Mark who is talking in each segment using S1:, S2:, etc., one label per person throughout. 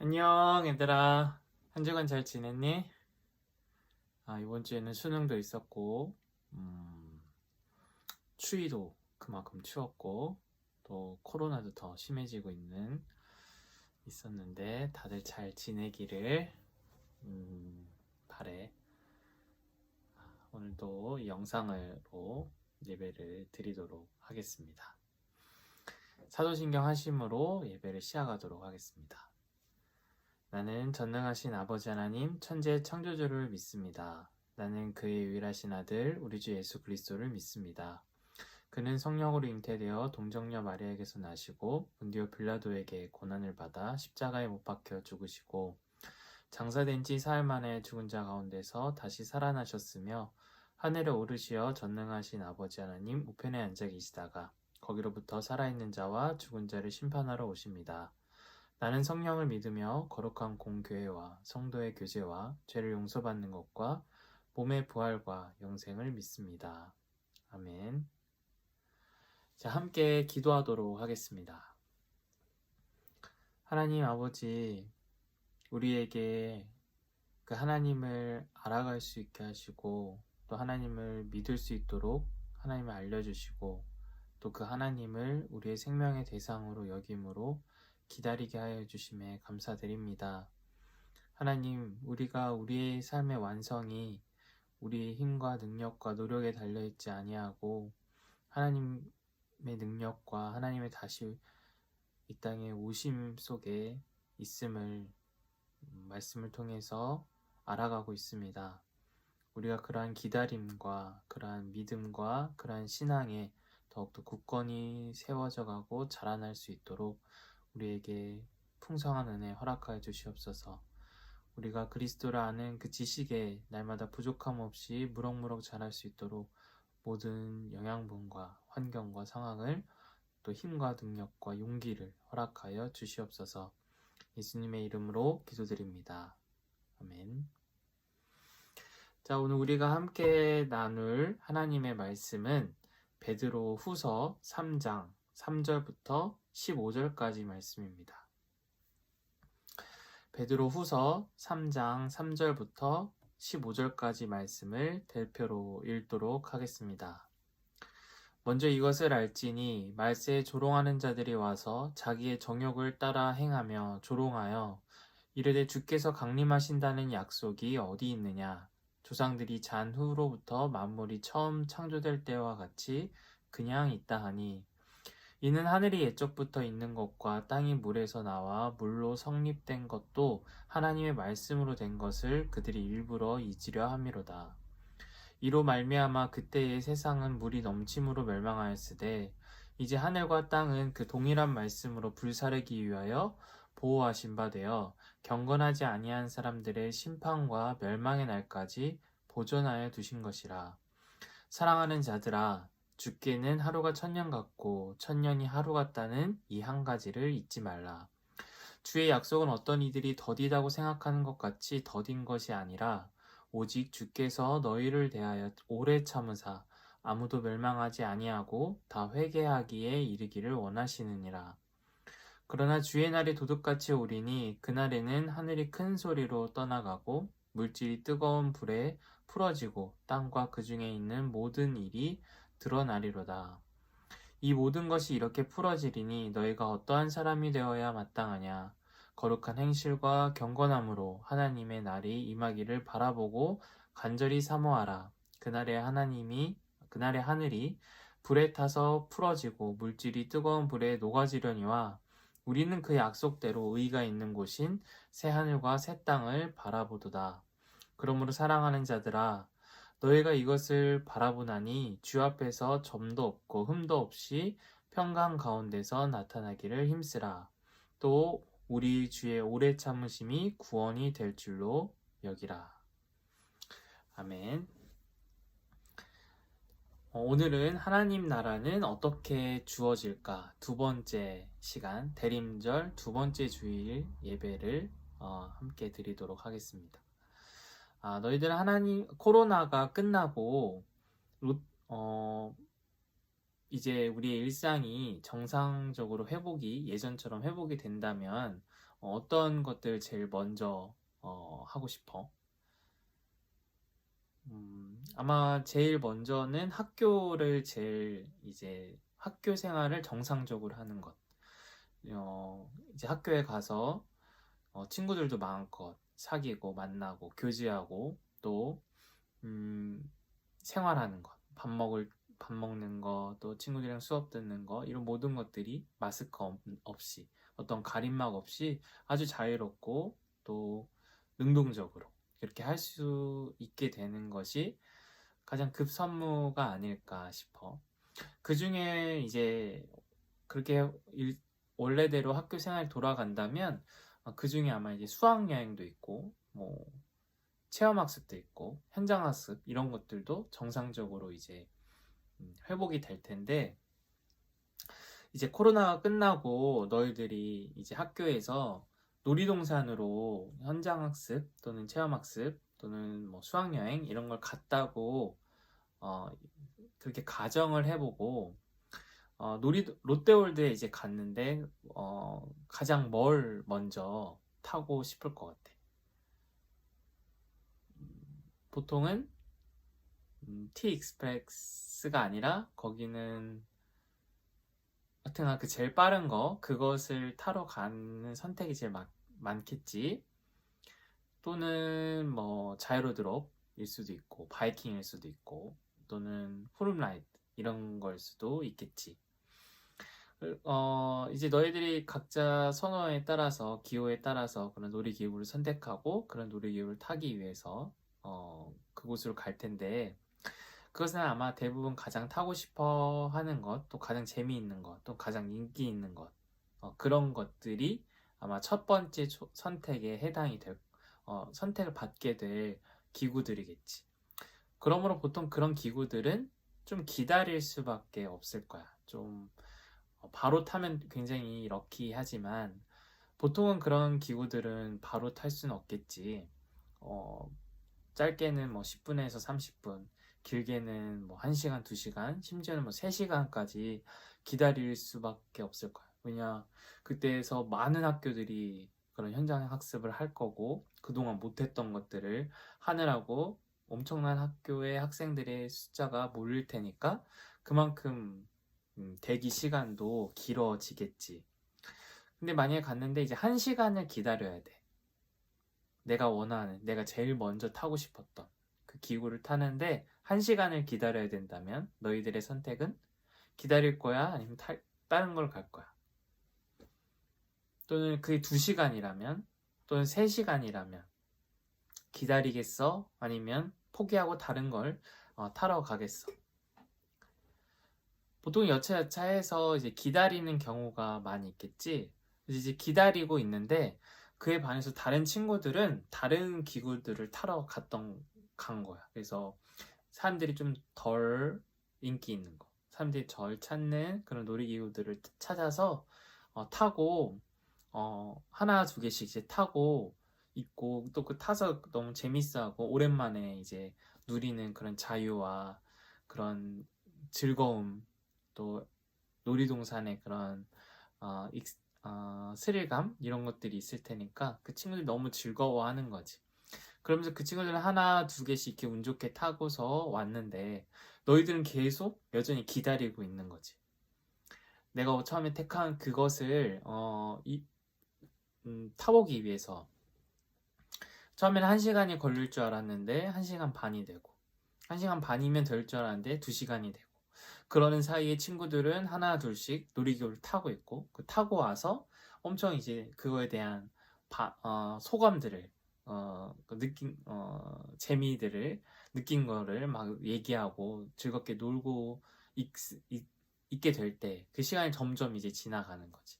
S1: 안녕 얘들아. 한 주간 잘 지냈니? 이번 주에는 수능도 있었고 추위도 그만큼 추웠고 또 코로나도 더 심해지고 있었는데 다들 잘 지내기를 바래. 오늘도 이 영상으로 예배를 드리도록 하겠습니다. 사도신경 하심으로 예배를 시작하도록 하겠습니다. 나는 전능하신 아버지 하나님 천재 창조주를 믿습니다. 나는 그의 유일하신 아들 우리 주 예수 그리스도를 믿습니다. 그는 성령으로 잉태되어 동정녀 마리아에게서 나시고 본디오 빌라도에게 고난을 받아 십자가에 못 박혀 죽으시고 장사된 지 사흘 만에 죽은 자 가운데서 다시 살아나셨으며 하늘에 오르시어 전능하신 아버지 하나님 우편에 앉아 계시다가 거기로부터 살아있는 자와 죽은 자를 심판하러 오십니다. 나는 성령을 믿으며 거룩한 공교회와 성도의 교제와 죄를 용서받는 것과 몸의 부활과 영생을 믿습니다. 아멘. 자, 함께 기도하도록 하겠습니다. 하나님 아버지, 우리에게 그 하나님을 알아갈 수 있게 하시고 또 하나님을 믿을 수 있도록 하나님을 알려주시고 또 그 하나님을 우리의 생명의 대상으로 여김으로 기다리게 하여 주심에 감사드립니다. 하나님, 우리가 우리의 삶의 완성이 우리의 힘과 능력과 노력에 달려있지 아니하고 하나님의 능력과 하나님의 다시 이 땅의 오심 속에 있음을 말씀을 통해서 알아가고 있습니다. 우리가 그러한 기다림과 그러한 믿음과 그러한 신앙에 더욱더 굳건히 세워져 가고 자라날 수 있도록 우리에게 풍성한 은혜 허락하여 주시옵소서. 우리가 그리스도를 아는 그 지식에 날마다 부족함 없이 무럭무럭 자랄 수 있도록 모든 영양분과 환경과 상황을 또 힘과 능력과 용기를 허락하여 주시옵소서. 예수님의 이름으로 기도드립니다. 아멘. 자, 오늘 우리가 함께 나눌 하나님의 말씀은 베드로 후서 3장 3절부터 15절까지 말씀입니다. 베드로 후서 3장 3절부터 15절까지 말씀을 대표로 읽도록 하겠습니다. 먼저 이것을 알지니 말세에 조롱하는 자들이 와서 자기의 정욕을 따라 행하며 조롱하여 이르되 주께서 강림하신다는 약속이 어디 있느냐? 조상들이 잔 후로부터 만물이 처음 창조될 때와 같이 그냥 있다 하니 이는 하늘이 옛적부터 있는 것과 땅이 물에서 나와 물로 성립된 것도 하나님의 말씀으로 된 것을 그들이 일부러 잊으려 함이로다. 이로 말미암아 그때의 세상은 물이 넘침으로 멸망하였으되 이제 하늘과 땅은 그 동일한 말씀으로 불사르기 위하여 보호하신 바 되어 경건하지 아니한 사람들의 심판과 멸망의 날까지 보존하여 두신 것이라. 사랑하는 자들아, 주께는 하루가 천년 같고 천년이 하루 같다는 이 한 가지를 잊지 말라. 주의 약속은 어떤 이들이 더디다고 생각하는 것 같이 더딘 것이 아니라 오직 주께서 너희를 대하여 오래 참으사 아무도 멸망하지 아니하고 다 회개하기에 이르기를 원하시느니라. 그러나 주의 날이 도둑같이 오리니 그날에는 하늘이 큰 소리로 떠나가고 물질이 뜨거운 불에 풀어지고 땅과 그 중에 있는 모든 일이 드러나리로다. 이 모든 것이 이렇게 풀어지리니 너희가 어떠한 사람이 되어야 마땅하냐? 거룩한 행실과 경건함으로 하나님의 날이 임하기를 바라보고 간절히 사모하라. 그날에 하늘이 불에 타서 풀어지고 물질이 뜨거운 불에 녹아지려니와 우리는 그 약속대로 의가 있는 곳인 새 하늘과 새 땅을 바라보도다. 그러므로 사랑하는 자들아, 너희가 이것을 바라보나니 주 앞에서 점도 없고 흠도 없이 평강 가운데서 나타나기를 힘쓰라. 또 우리 주의 오래 참으심이 구원이 될 줄로 여기라. 아멘. 오늘은 하나님 나라는 어떻게 주어질까? 두 번째 시간, 대림절 두 번째 주일 예배를 함께 드리도록 하겠습니다. 너희들 코로나가 끝나고 이제 우리의 일상이 정상적으로 예전처럼 회복이 된다면 어떤 것들을 제일 먼저 하고 싶어? 아마 제일 먼저는 학교를 제일 이제 학교 생활을 정상적으로 하는 것. 이제 학교에 가서 친구들도 마음껏 사귀고 만나고 교제하고 또 생활하는 것, 밥 먹는 거, 또 친구들이랑 수업 듣는 거 이런 모든 것들이 마스크 없이 어떤 가림막 없이 아주 자유롭고 또 능동적으로 이렇게 할 수 있게 되는 것이 가장 급선무가 아닐까 싶어. 그 중에 이제 그렇게 원래대로 학교 생활이 돌아간다면 그 중에 아마 이제 수학여행도 있고 뭐 체험학습도 있고 현장학습 이런 것들도 정상적으로 이제 회복이 될 텐데 이제 코로나가 끝나고 너희들이 이제 학교에서 놀이동산으로 현장학습 또는 체험학습 또는 뭐 수학여행 이런 걸 갔다고 그렇게 가정을 해보고 롯데월드에 이제 갔는데 가장 뭘 먼저 타고 싶을 것 같아. 보통은 T 익스프레스가 아니라 거기는 하여튼 그 제일 빠른 거 그것을 타러 가는 선택이 제일 많겠지. 또는 뭐 자이로드롭일 수도 있고 바이킹일 수도 있고 또는 푸름라이드 이런 걸 수도 있겠지. 이제 너희들이 각자 선호에 따라서 기호에 따라서 그런 놀이기구를 선택하고 그런 놀이기구를 타기 위해서 그곳으로 갈 텐데 그것은 아마 대부분 가장 타고 싶어 하는 것, 또 가장 재미있는 것, 또 가장 인기 있는 것 그런 것들이 아마 첫 번째 선택에 해당이 될 선택을 받게 될 기구들이겠지. 그러므로 보통 그런 기구들은 좀 기다릴 수밖에 없을 거야. 좀 바로 타면 굉장히 럭키하지만 보통은 그런 기구들은 바로 탈 수는 없겠지. 짧게는 뭐 10분에서 30분, 길게는 뭐 1시간, 2시간, 심지어는 뭐 3시간까지 기다릴 수밖에 없을 거야. 왜냐, 그때에서 많은 학교들이 그런 현장 학습을 할 거고, 그동안 못했던 것들을 하느라고 엄청난 학교의 학생들의 숫자가 몰릴 테니까, 그만큼 대기 시간도 길어지겠지. 근데 만약에 갔는데 이제 1시간을 기다려야 돼. 내가 원하는, 내가 제일 먼저 타고 싶었던 그 기구를 타는데 1시간을 기다려야 된다면 너희들의 선택은 기다릴 거야? 아니면 다른 걸 갈 거야? 또는 그게 2시간이라면 또는 3시간이라면 기다리겠어? 아니면 포기하고 다른 걸 타러 가겠어? 보통 여차여차해서 이제 기다리는 경우가 많이 있겠지. 이제 기다리고 있는데 그에 반해서 다른 친구들은 다른 기구들을 타러 간 거야. 그래서 사람들이 좀 덜 인기 있는 거, 사람들이 덜 찾는 그런 놀이기구들을 찾아서 타고 하나 두 개씩 이제 타고 있고 또 그 타서 너무 재밌어하고 오랜만에 이제 누리는 그런 자유와 그런 즐거움 또 놀이동산의 그런 스릴감 이런 것들이 있을 테니까 그 친구들이 너무 즐거워하는 거지. 그러면서 그 친구들은 하나 두 개씩 이렇게 운 좋게 타고서 왔는데 너희들은 계속 여전히 기다리고 있는 거지. 내가 처음에 택한 그것을 타보기 위해서 처음에는 1시간이 걸릴 줄 알았는데 1시간 반이 되고 1시간 반이면 될 줄 알았는데 2시간이 되고 그러는 사이에 친구들은 하나 둘씩 놀이기구를 타고 있고 그 타고 와서 엄청 이제 그거에 대한 소감들을 재미들을 느낀 거를 막 얘기하고 즐겁게 놀고 있게 될 때 그 시간이 점점 이제 지나가는 거지.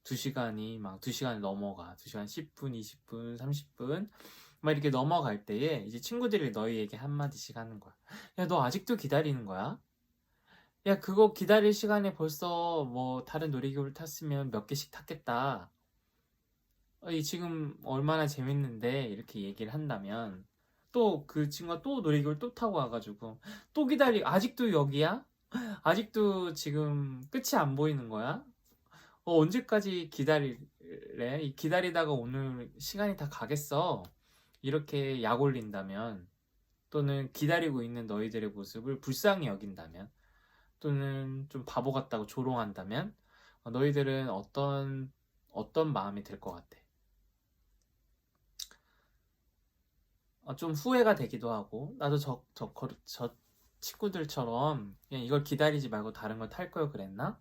S1: 2시간이 막 2시간을 넘어가 2시간 10분, 20분, 30분 막 이렇게 넘어갈 때에 이제 친구들이 너희에게 한마디씩 하는 거야. 야, 너 아직도 기다리는 거야? 야, 그거 기다릴 시간에 벌써 뭐 다른 놀이기구를 탔으면 몇 개씩 탔겠다. 이 지금 얼마나 재밌는데 이렇게 얘기를 한다면 또 그 친구가 또 놀이기구를 또 타고 와가지고 또 아직도 여기야? 아직도 지금 끝이 안 보이는 거야? 언제까지 이 기다리다가 오늘 시간이 다 가겠어. 이렇게 약 올린다면, 또는 기다리고 있는 너희들의 모습을 불쌍히 여긴다면, 또는 좀 바보 같다고 조롱한다면, 너희들은 어떤 마음이 들 것 같아? 좀 후회가 되기도 하고, 나도 저 친구들처럼 그냥 이걸 기다리지 말고 다른 걸 탈 걸 그랬나?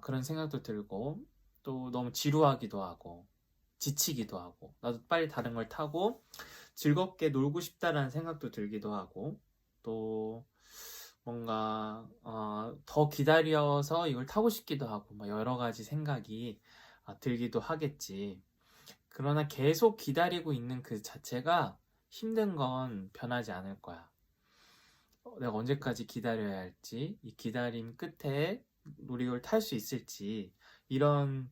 S1: 그런 생각도 들고, 또 너무 지루하기도 하고, 지치기도 하고, 나도 빨리 다른 걸 타고 즐겁게 놀고 싶다라는 생각도 들기도 하고, 또 뭔가 더 기다려서 이걸 타고 싶기도 하고, 여러 가지 생각이 들기도 하겠지. 그러나 계속 기다리고 있는 그 자체가 힘든 건 변하지 않을 거야. 내가 언제까지 기다려야 할지, 이 기다림 끝에 우리 이걸 탈 수 있을지, 이런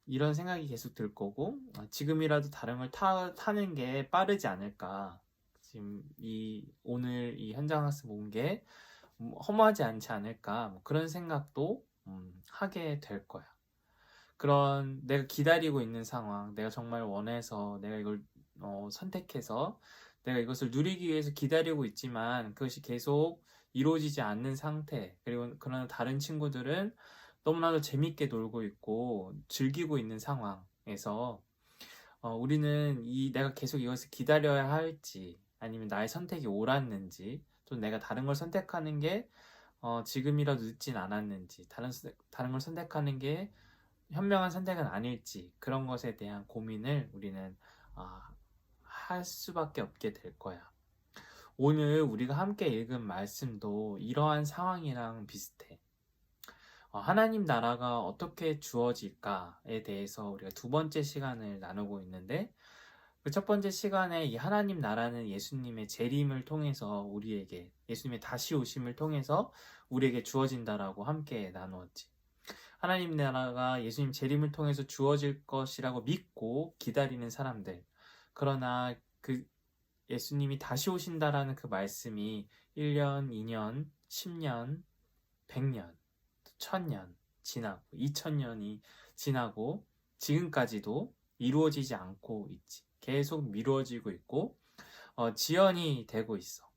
S1: 생각이 계속 들 거고, 지금이라도 다른 걸 타는 게 빠르지 않을까. 지금 오늘 이 현장 학습 온 게 허무하지 않지 않을까. 그런 생각도 하게 될 거야. 그런 내가 기다리고 있는 상황, 내가 정말 원해서 내가 이걸 선택해서 내가 이것을 누리기 위해서 기다리고 있지만 그것이 계속 이루어지지 않는 상태, 그리고 그런 다른 친구들은 너무나도 재밌게 놀고 있고 즐기고 있는 상황에서 우리는 내가 계속 이것을 기다려야 할지, 아니면 나의 선택이 옳았는지, 또 내가 다른 걸 선택하는 게 지금이라도 늦진 않았는지, 다른 걸 선택하는 게 현명한 선택은 아닐지, 그런 것에 대한 고민을 우리는 할 수밖에 없게 될 거야. 오늘 우리가 함께 읽은 말씀도 이러한 상황이랑 비슷해. 하나님 나라가 어떻게 주어질까에 대해서 우리가 두 번째 시간을 나누고 있는데, 그 첫 번째 시간에 이 하나님 나라는 예수님의 재림을 통해서 우리에게, 예수님의 다시 오심을 통해서 우리에게 주어진다라고 함께 나누었지. 하나님 나라가 예수님 재림을 통해서 주어질 것이라고 믿고 기다리는 사람들, 그러나 그 예수님이 다시 오신다라는 그 말씀이 1년, 2년, 10년, 100년, 1000년 지나고 2000년이 지나고 지금까지도 이루어지지 않고 있지. 계속 미루어지고 있고 지연이 되고 있어.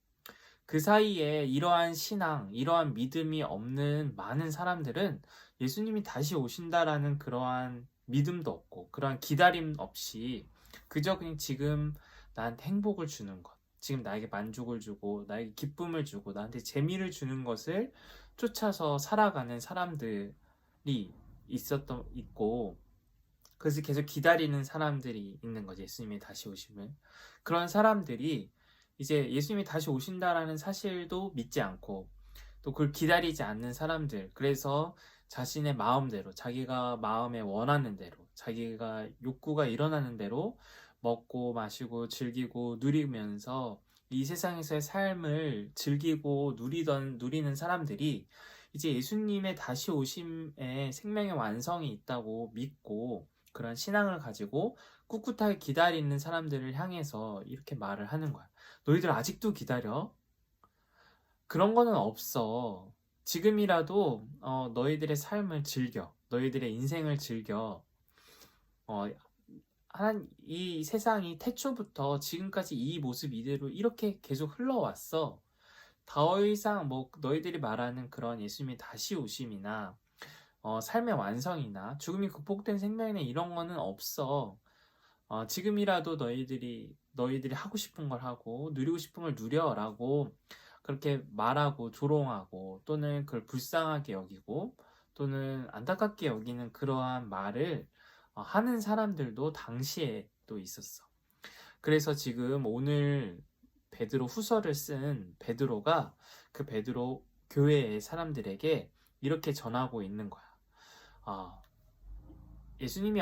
S1: 그 사이에 이러한 신앙, 이러한 믿음이 없는 많은 사람들은 예수님이 다시 오신다라는 그러한 믿음도 없고, 그러한 기다림 없이 그저 그냥 지금 나한테 행복을 주는 것, 지금 나에게 만족을 주고 나에게 기쁨을 주고 나한테 재미를 주는 것을 쫓아서 살아가는 사람들이 있고, 그래서 계속 기다리는 사람들이 있는 거지, 예수님이 다시 오심을. 그런 사람들이 이제 예수님이 다시 오신다라는 사실도 믿지 않고, 또 그걸 기다리지 않는 사람들, 그래서 자신의 마음대로, 자기가 마음에 원하는 대로, 자기가 욕구가 일어나는 대로 먹고 마시고 즐기고 누리면서 이 세상에서의 삶을 즐기고 누리는 사람들이 이제 예수님의 다시 오심에 생명의 완성이 있다고 믿고 그런 신앙을 가지고 꿋꿋하게 기다리는 사람들을 향해서 이렇게 말을 하는 거야. 너희들 아직도 기다려? 그런 거는 없어. 지금이라도 너희들의 삶을 즐겨. 너희들의 인생을 즐겨. 이 세상이 태초부터 지금까지 이 모습 이대로 이렇게 계속 흘러왔어. 더 이상 너희들이 말하는 그런 예수님이 다시 오심이나 삶의 완성이나 죽음이 극복된 생명이나 이런 거는 없어. 지금이라도 너희들이 하고 싶은 걸 하고 누리고 싶은 걸 누려라고 그렇게 말하고 조롱하고, 또는 그걸 불쌍하게 여기고, 또는 안타깝게 여기는 그러한 말을 하는 사람들도 당시에 또 있었어. 그래서 지금 오늘 베드로 후서를 쓴 베드로가 그 베드로 교회의 사람들에게 이렇게 전하고 있는 거야. 예수님이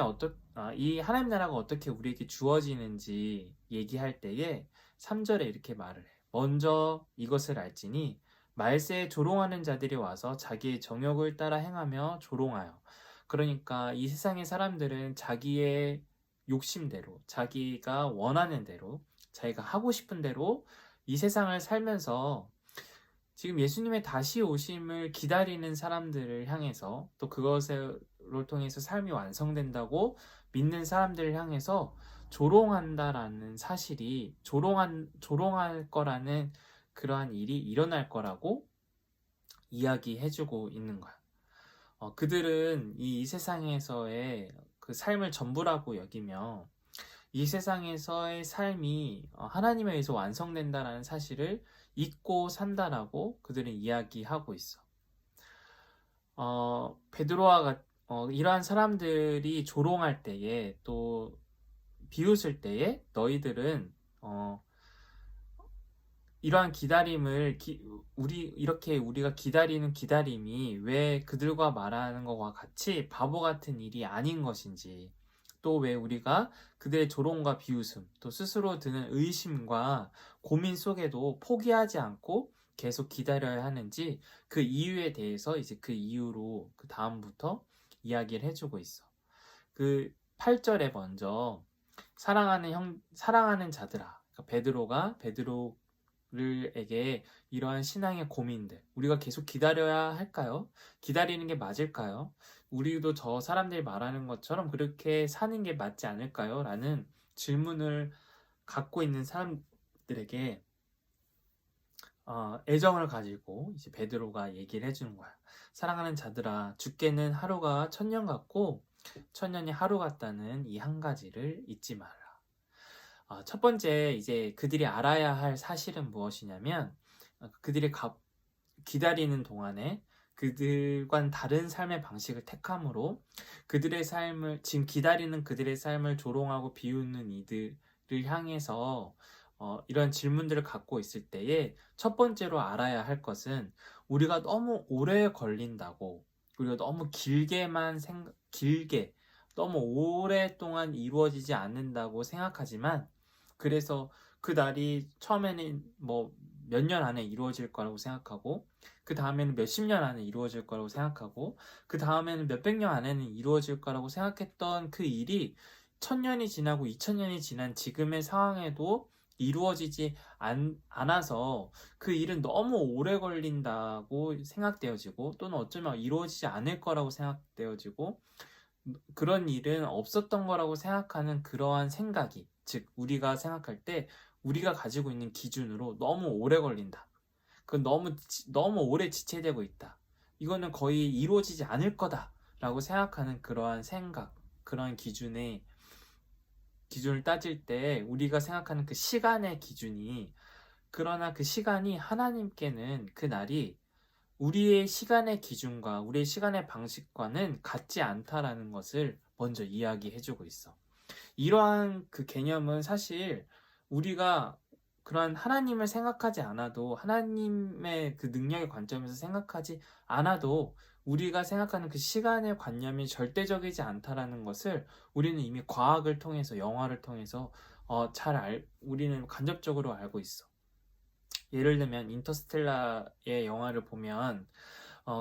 S1: 이 하나님 나라가 어떻게 우리에게 주어지는지 얘기할 때에 3절에 이렇게 말을 해. 먼저 이것을 알지니 말세에 조롱하는 자들이 와서 자기의 정욕을 따라 행하며 조롱하여. 그러니까 이 세상의 사람들은 자기의 욕심대로, 자기가 원하는 대로, 자기가 하고 싶은 대로 이 세상을 살면서 지금 예수님의 다시 오심을 기다리는 사람들을 향해서, 또 그것으로 베드로를 통해서 삶이 완성된다고 믿는 사람들을 향해서 조롱한다라는 사실이 조롱할 거라는 그러한 일이 일어날 거라고 이야기해주고 있는 거야. 그들은 이 세상에서의 그 삶을 전부라고 여기며 이 세상에서의 삶이 하나님에 의해서 완성된다라는 사실을 잊고 산다라고 그들은 이야기하고 있어. 베드로와 이러한 사람들이 조롱할 때에 또 비웃을 때에 너희들은 이러한 기다림을 이렇게 우리가 기다리는 기다림이 왜 그들과 말하는 것과 같이 바보 같은 일이 아닌 것인지, 또 왜 우리가 그들의 조롱과 비웃음, 또 스스로 드는 의심과 고민 속에도 포기하지 않고 계속 기다려야 하는지, 그 이유에 대해서 이제 그 이유로 그 다음부터 이야기를 해주고 있어. 그 8절에 먼저 사랑하는 자들아, 그러니까 베드로에게 이러한 신앙의 고민들, 우리가 계속 기다려야 할까요? 기다리는 게 맞을까요? 우리도 저 사람들이 말하는 것처럼 그렇게 사는 게 맞지 않을까요? 라는 질문을 갖고 있는 사람들에게 애정을 가지고 이제 베드로가 얘기를 해주는 거야. 사랑하는 자들아, 주께는 하루가 천년 같고 천년이 하루 같다는 이 한 가지를 잊지 마라. 첫 번째, 이제 그들이 알아야 할 사실은 무엇이냐면, 그들이 기다리는 동안에 그들과는 다른 삶의 방식을 택함으로 지금 기다리는 그들의 삶을 조롱하고 비웃는 이들을 향해서 이런 질문들을 갖고 있을 때에 첫 번째로 알아야 할 것은 우리가 너무 오래 걸린다고, 우리가 너무 길게 너무 오랫동안 이루어지지 않는다고 생각하지만, 그래서 그 날이 처음에는 뭐 몇 년 안에 이루어질 거라고 생각하고, 그 다음에는 몇십 년 안에 이루어질 거라고 생각하고, 그 다음에는 몇백 년 안에는 이루어질 거라고 생각했던 그 일이 1000년이 지나고 2000년이 지난 지금의 상황에도 이루어지지 않아서 그 일은 너무 오래 걸린다고 생각되어지고, 또는 어쩌면 이루어지지 않을 거라고 생각되어지고, 그런 일은 없었던 거라고 생각하는 그러한 생각이, 즉 우리가 생각할 때 우리가 가지고 있는 기준으로 너무 오래 걸린다, 그건 너무 오래 지체되고 있다, 이거는 거의 이루어지지 않을 거다 라고 생각하는 그러한 생각, 그러한 기준을 따질 때 우리가 생각하는 그 시간의 기준이, 그러나 그 시간이 하나님께는 그 날이 우리의 시간의 기준과 우리의 시간의 방식과는 같지 않다라는 것을 먼저 이야기해주고 있어. 이러한 그 개념은 사실 우리가 그러한 하나님을 생각하지 않아도, 하나님의 그 능력의 관점에서 생각하지 않아도 우리가 생각하는 그 시간의 관념이 절대적이지 않다라는 것을 우리는 이미 과학을 통해서, 영화를 통해서 우리는 간접적으로 알고 있어. 예를 들면 인터스텔라의 영화를 보면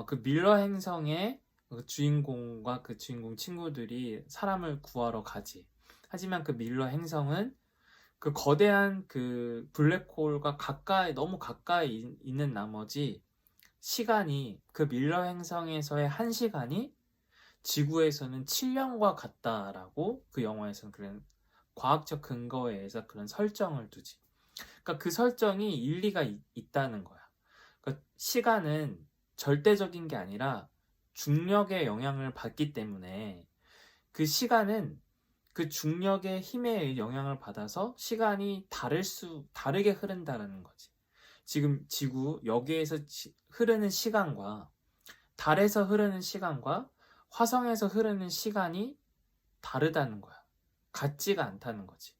S1: 그 밀러 행성의 그 주인공과 그 주인공 친구들이 사람을 구하러 가지. 하지만 그 밀러 행성은 그 거대한 그 블랙홀과 너무 가까이 있는 나머지 시간이, 그 밀러 행성에서의 1시간이 지구에서는 7년과 같다라고 그 영화에서는 그런 과학적 근거에 의해서 그런 설정을 두지. 그러니까 그 설정이 일리가 있다는 거야. 그러니까 시간은 절대적인 게 아니라 중력의 영향을 받기 때문에, 그 시간은 그 중력의 힘에 영향을 받아서 시간이 다르게 흐른다는 거지. 지금 지구 여기에서 흐르는 시간과 달에서 흐르는 시간과 화성에서 흐르는 시간이 다르다는 거야. 같지가 않다는 거지.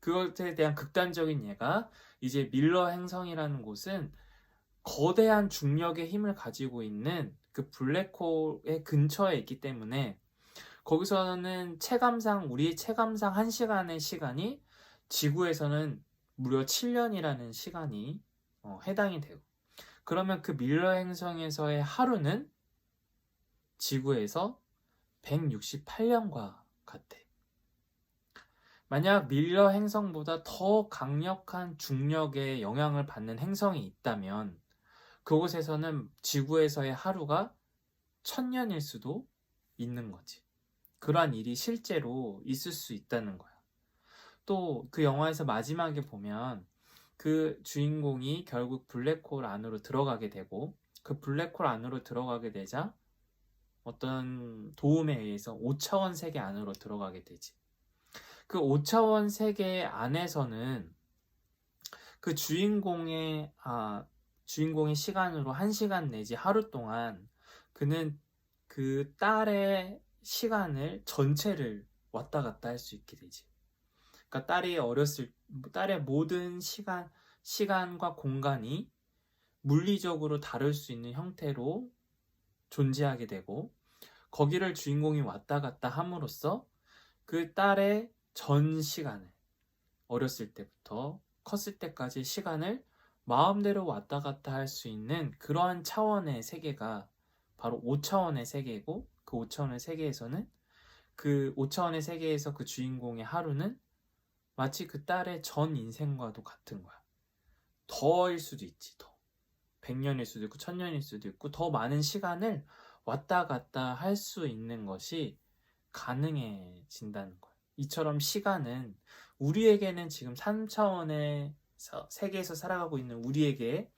S1: 그것에 대한 극단적인 예가, 이제 밀러 행성이라는 곳은 거대한 중력의 힘을 가지고 있는 그 블랙홀의 근처에 있기 때문에, 거기서는 우리의 체감상 1시간의 시간이 지구에서는 무려 7년이라는 시간이 해당이 되고, 그러면 그 밀러 행성에서의 하루는 지구에서 168년과 같아. 만약 밀러 행성보다 더 강력한 중력의 영향을 받는 행성이 있다면 그곳에서는 지구에서의 하루가 1000년일 수도 있는 거지. 그러한 일이 실제로 있을 수 있다는 거야. 또 그 영화에서 마지막에 보면 그 주인공이 결국 블랙홀 안으로 들어가게 되고 그 블랙홀 안으로 들어가게 되자 어떤 도움에 의해서 5차원 세계 안으로 들어가게 되지. 그 5차원 세계 안에서는 그 주인공의 시간으로 1시간 내지 하루 동안 그는 그 딸의 시간을 전체를 왔다 갔다 할 수 있게 되지. 그러니까 딸의 모든 시간과 공간이 물리적으로 다룰 수 있는 형태로 존재하게 되고 거기를 주인공이 왔다 갔다 함으로써 그 딸의 전 시간을 어렸을 때부터 컸을 때까지 시간을 마음대로 왔다 갔다 할 수 있는 그러한 차원의 세계가 바로 5차원의 세계이고 그 5차원의 세계에서는 그 5차원의 세계에서 그 주인공의 하루는 마치 그 딸의 전 인생과도 같은 거야. 더일 수도 있지, 더. 100년일 수도 있고 1000년일 수도 있고 더 많은 시간을 왔다 갔다 할 수 있는 것이 가능해진다는 거야. 이처럼 시간은 우리에게는 지금 3차원의 세계에서 살아가고 있는 우리에게는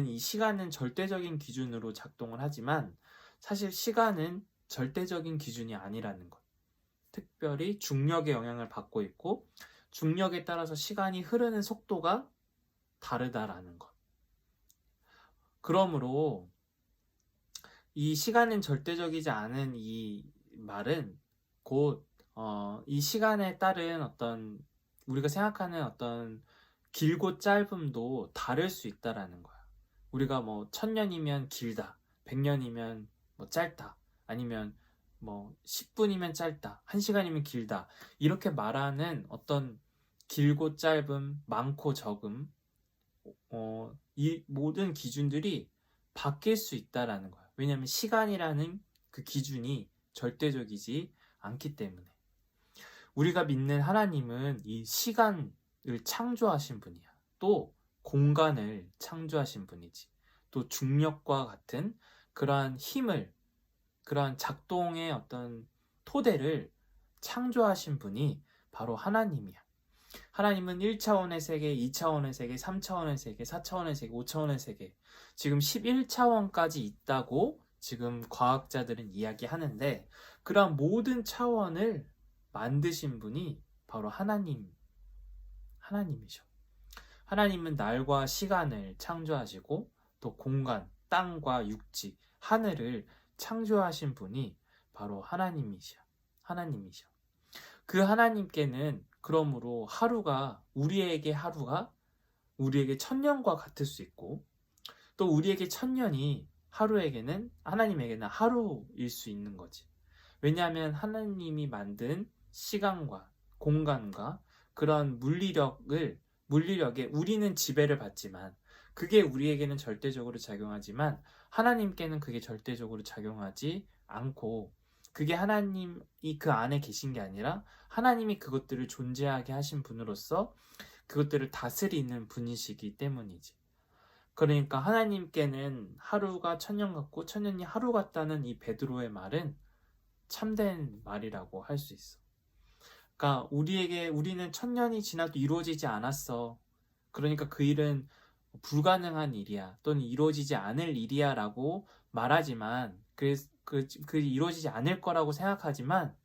S1: 이 시간은 절대적인 기준으로 작동을 하지만 사실 시간은 절대적인 기준이 아니라는 것. 특별히 중력의 영향을 받고 있고 중력에 따라서 시간이 흐르는 속도가 다르다라는 것. 그러므로 이 시간은 절대적이지 않은 이 말은 곧 이 시간에 따른 어떤 우리가 생각하는 어떤 길고 짧음도 다를 수 있다라는 거야. 우리가 뭐 1000년이면 길다, 100년이면 뭐 짧다, 아니면 뭐 10분이면 짧다, 1시간이면 길다 이렇게 말하는 어떤 길고 짧음, 많고 적음 이 모든 기준들이 바뀔 수 있다라는 거야. 왜냐하면 시간이라는 그 기준이 절대적이지 않기 때문에. 우리가 믿는 하나님은 이 시간을 창조하신 분이야. 또 공간을 창조하신 분이지. 또 중력과 같은 그러한 힘을, 그러한 작동의 어떤 토대를 창조하신 분이 바로 하나님이야. 하나님은 1차원의 세계, 2차원의 세계, 3차원의 세계, 4차원의 세계, 5차원의 세계, 지금 11차원까지 있다고 지금 과학자들은 이야기하는데 그러한 모든 차원을 만드신 분이 바로 하나님이셔. 하나님은 날과 시간을 창조하시고 또 공간, 땅과 육지, 하늘을 창조하신 분이 바로 하나님이셔. 그 하나님께는 그러므로 우리에게 1000년과 같을 수 있고 또 우리에게 1000년이 하나님에게는 하루일 수 있는 거지. 왜냐하면 하나님이 만든 시간과 공간과 그런 물리력에 우리는 지배를 받지만 그게 우리에게는 절대적으로 작용하지만 하나님께는 그게 절대적으로 작용하지 않고 그게 하나님이 그 안에 계신 게 아니라 하나님이 그것들을 존재하게 하신 분으로서 그것들을 다스리는 분이시기 때문이지. 그러니까 하나님께는 하루가 1000년 같고 1000년이 하루 같다는 이 베드로의 말은 참된 말이라고 할 수 있어. 그러니까 우리는 1000년이 지나도 이루어지지 않았어. 그러니까 그 일은 불가능한 일이야. 또는 이루어지지 않을 일이야 라고 말하지만 그 이루어지지 않을 거라고 생각하지만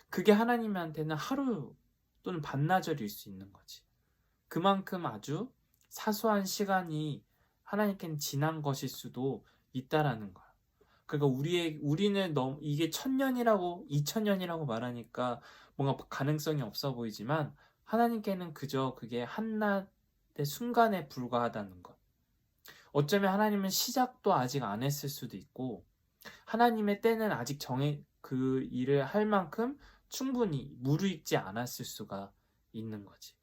S1: 그게 하나님한테는 하루 또는 반나절일 수 있는 거지. 그만큼 아주 사소한 시간이 하나님께는 지난 것일 수도 있다라는 거야. 그러니까 우리는 이게 1000년이라고 2000년이라고 말하니까 뭔가 가능성이 없어 보이지만 하나님께는 그저 그게 한낮의 순간에 불과하다는 것. 어쩌면 하나님은 시작도 아직 안 했을 수도 있고 하나님의 때는 아직 그 일을 할 만큼 충분히 무르익지 않았을 수가 있는 거지.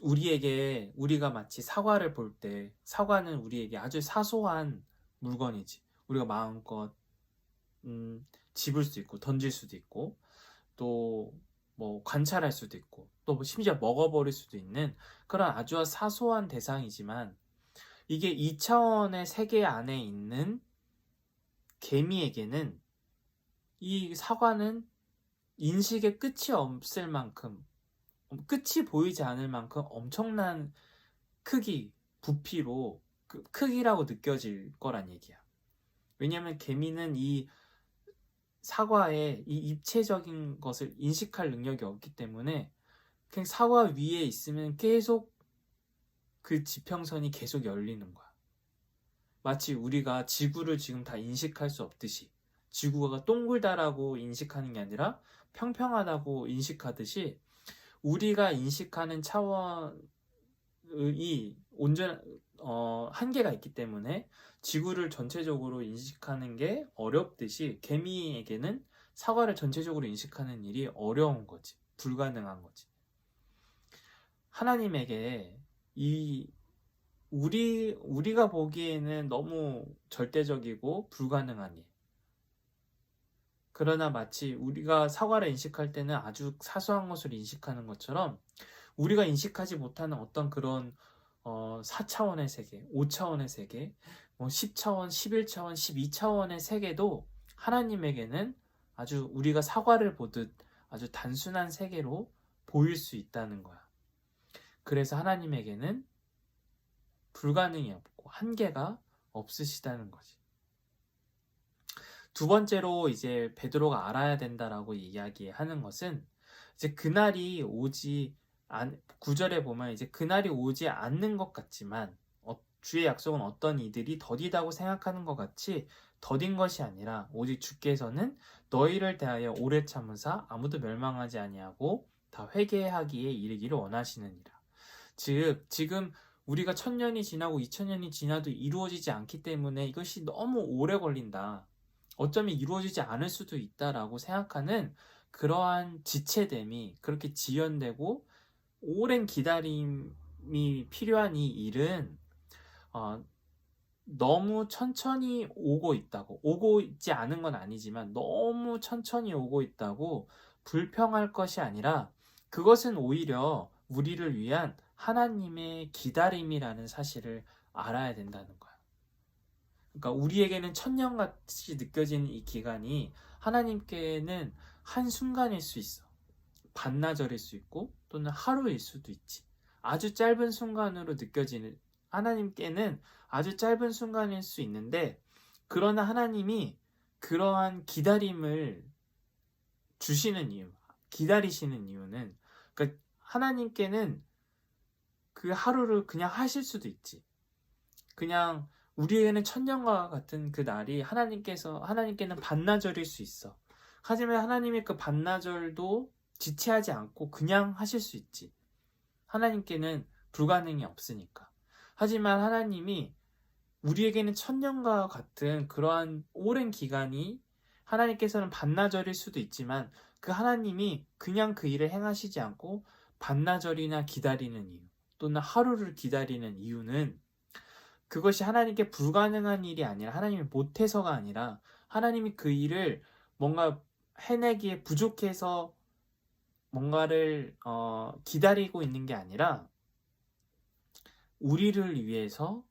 S1: 우리가 마치 사과를 볼 때 사과는 우리에게 아주 사소한 물건이지. 우리가 마음껏 집을 수 있고 던질 수도 있고 또 뭐 관찰할 수도 있고 또 심지어 먹어버릴 수도 있는 그런 아주 사소한 대상이지만 이게 2차원의 세계 안에 있는 개미에게는 이 사과는 인식의 끝이 없을 만큼, 끝이 보이지 않을 만큼 엄청난 크기, 부피로 크기라고 느껴질 거란 얘기야. 왜냐면 개미는 이 사과의 이 입체적인 것을 인식할 능력이 없기 때문에 그냥 사과 위에 있으면 계속 그 지평선이 계속 열리는 거야. 마치 우리가 지구를 지금 다 인식할 수 없듯이, 지구가 동글다라고 인식하는 게 아니라 평평하다고 인식하듯이 우리가 인식하는 차원이 한계가 있기 때문에 지구를 전체적으로 인식하는 게 어렵듯이 개미에게는 사과를 전체적으로 인식하는 일이 어려운 거지. 불가능한 거지. 하나님에게 우리가 보기에는 너무 절대적이고 불가능한 일. 그러나 마치 우리가 사과를 인식할 때는 아주 사소한 것을 인식하는 것처럼 우리가 인식하지 못하는 어떤 그런 4차원의 세계, 5차원의 세계, 10차원, 11차원, 12차원의 세계도 하나님에게는 아주 우리가 사과를 보듯 아주 단순한 세계로 보일 수 있다는 거야. 그래서 하나님에게는 불가능이 없고 한계가 없으시다는 거지. 두 번째로 이제 베드로가 알아야 된다라고 이야기하는 것은 이제 그날이 오지 9절에 보면 이제 그날이 오지 않는 것 같지만 주의 약속은 어떤 이들이 더디다고 생각하는 것 같이 더딘 것이 아니라 오직 주께서는 너희를 대하여 오래 참으사 아무도 멸망하지 아니하고 다 회개하기에 이르기를 원하시느니라. 즉 지금 우리가 1000년이 지나고 2000년이 지나도 이루어지지 않기 때문에 이것이 너무 오래 걸린다. 어쩌면 이루어지지 않을 수도 있다라고 생각하는 그러한 지체됨이 그렇게 지연되고 오랜 기다림이 필요한 이 일은 너무 천천히 오고 있지 않은 건 아니지만 너무 천천히 오고 있다고 불평할 것이 아니라 그것은 오히려 우리를 위한 하나님의 기다림이라는 사실을 알아야 된다는 거야. 그러니까 우리에게는 천년같이 느껴지는 이 기간이 하나님께는 한순간일 수 있어. 반나절일 수 있고 또는 하루일 수도 있지. 아주 짧은 순간으로 느껴지는 하나님께는 아주 짧은 순간일 수 있는데 그러나 하나님이 그러한 기다림을 주시는 이유, 기다리시는 이유는 그러니까 하나님께는 그 하루를 그냥 하실 수도 있지. 그냥 우리에게는 천년과 같은 그 날이 하나님께는 반나절일 수 있어. 하지만 하나님의 그 반나절도 지체하지 않고 그냥 하실 수 있지. 하나님께는 불가능이 없으니까. 하지만 하나님이 우리에게는 천년과 같은 그러한 오랜 기간이 하나님께서는 반나절일 수도 있지만 그 하나님이 그냥 그 일을 행하시지 않고 반나절이나 기다리는 이유 또는 하루를 기다리는 이유는 그것이 하나님께 불가능한 일이 아니라 하나님이 못해서가 아니라 하나님이 그 일을 뭔가 해내기에 부족해서 뭔가를 기다리고 있는 게 아니라 우리를 위해서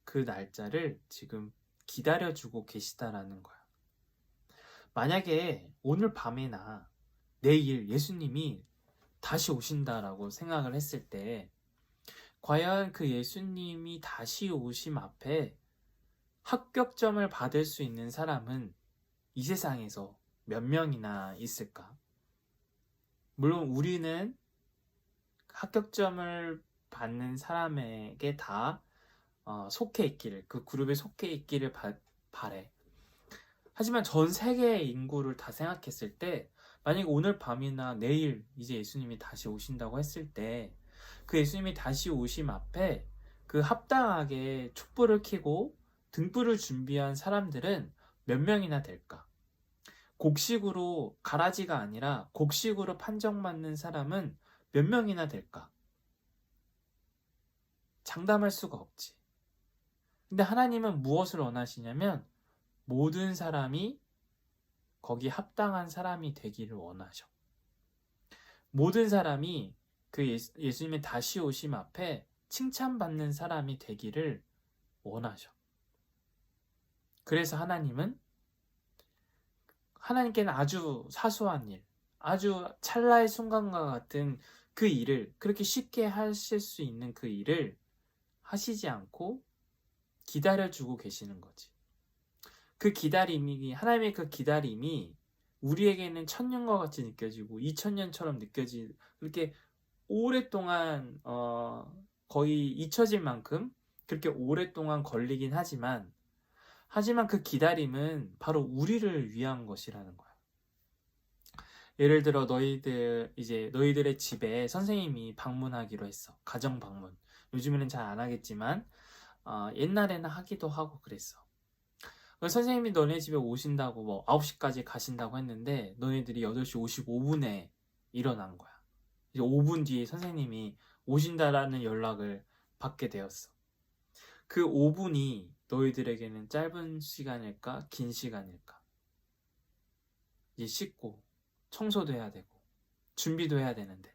S1: 그 날짜를 지금 기다려주고 계시다라는 거야. 만약에 오늘 밤이나 내일 예수님이 다시 오신다라고 생각을 했을 때 과연 그 예수님이 다시 오심 앞에 합격점을 받을 수 있는 사람은 이 세상에서 몇 명이나 있을까? 물론 우리는 합격점을 받는 사람에게 다 속해 있기를, 그 그룹에 속해 있기를 바래. 하지만 전 세계의 인구를 다 생각했을 때 만약 오늘 밤이나 내일 이제 예수님이 다시 오신다고 했을 때 그 예수님이 다시 오심 앞에 그 합당하게 촛불을 켜고 등불을 준비한 사람들은 몇 명이나 될까? 곡식으로 가라지가 아니라 곡식으로 판정받는 사람은 몇 명이나 될까? 장담할 수가 없지. 근데 하나님은 무엇을 원하시냐면 모든 사람이 거기 합당한 사람이 되기를 원하셔. 모든 사람이 그 예수님의 다시 오심 앞에 칭찬받는 사람이 되기를 원하셔. 그래서 하나님은 하나님께는 아주 사소한 일, 아주 찰나의 순간과 같은 그 일을, 그렇게 쉽게 하실 수 있는 그 일을 하시지 않고 기다려주고 계시는 거지. 그 기다림이, 하나님의 그 기다림이 우리에게는 천년과 같이 느껴지고 2000년처럼 느껴지, 그렇게 오랫동안 거의 잊혀질 만큼 그렇게 오랫동안 걸리긴 하지만 그 기다림은 바로 우리를 위한 것이라는 거야. 예를 들어 너희들의 집에 선생님이 방문하기로 했어. 가정 방문. 요즘에는 잘 안 하겠지만 옛날에는 하기도 하고 그랬어. 선생님이 너네 집에 오신다고 뭐 9시까지 가신다고 했는데 너희들이 8시 55분에 일어난 거야. 이제 5분 뒤에 선생님이 오신다라는 연락을 받게 되었어. 그 5분이 너희들에게는 짧은 시간일까? 긴 시간일까? 이제 씻고 청소도 해야 되고 준비도 해야 되는데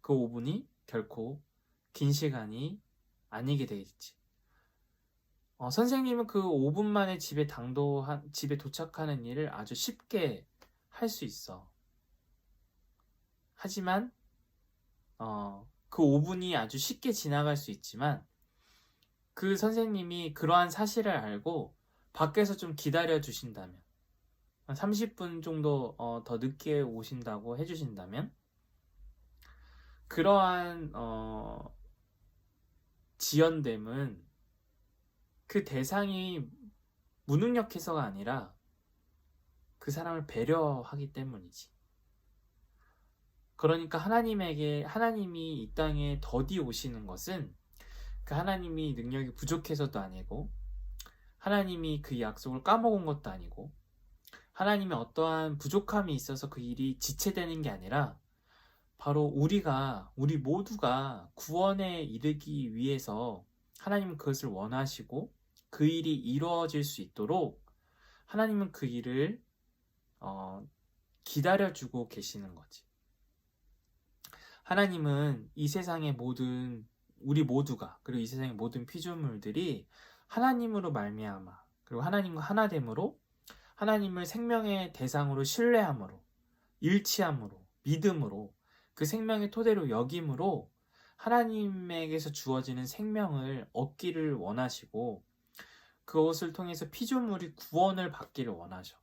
S1: 그 5분이 결코 긴 시간이 아니게 되겠지. 선생님은 그 5분 만에 집에 도착하는 일을 아주 쉽게 할 수 있어. 하지만 그 5분이 아주 쉽게 지나갈 수 있지만 그 선생님이 그러한 사실을 알고 밖에서 좀 기다려 주신다면, 한 30분 정도 더 늦게 오신다고 해주신다면, 그러한 지연됨은 그 대상이 무능력해서가 아니라 그 사람을 배려하기 때문이지. 그러니까 하나님이 이 땅에 더디 오시는 것은 그 하나님이 능력이 부족해서도 아니고, 하나님이 그 약속을 까먹은 것도 아니고, 하나님의 어떠한 부족함이 있어서 그 일이 지체되는 게 아니라 바로 우리 모두가 구원에 이르기 위해서 하나님은 그것을 원하시고 그 일이 이루어질 수 있도록 하나님은 그 일을 기다려주고 계시는 거지. 하나님은 이 세상의 우리 모두가, 그리고 이 세상의 모든 피조물들이 하나님으로 말미암아, 그리고 하나님과 하나됨으로, 하나님을 생명의 대상으로 신뢰함으로, 일치함으로, 믿음으로, 그 생명의 토대로 여김으로 하나님에게서 주어지는 생명을 얻기를 원하시고, 그것을 통해서 피조물이 구원을 받기를 원하죠.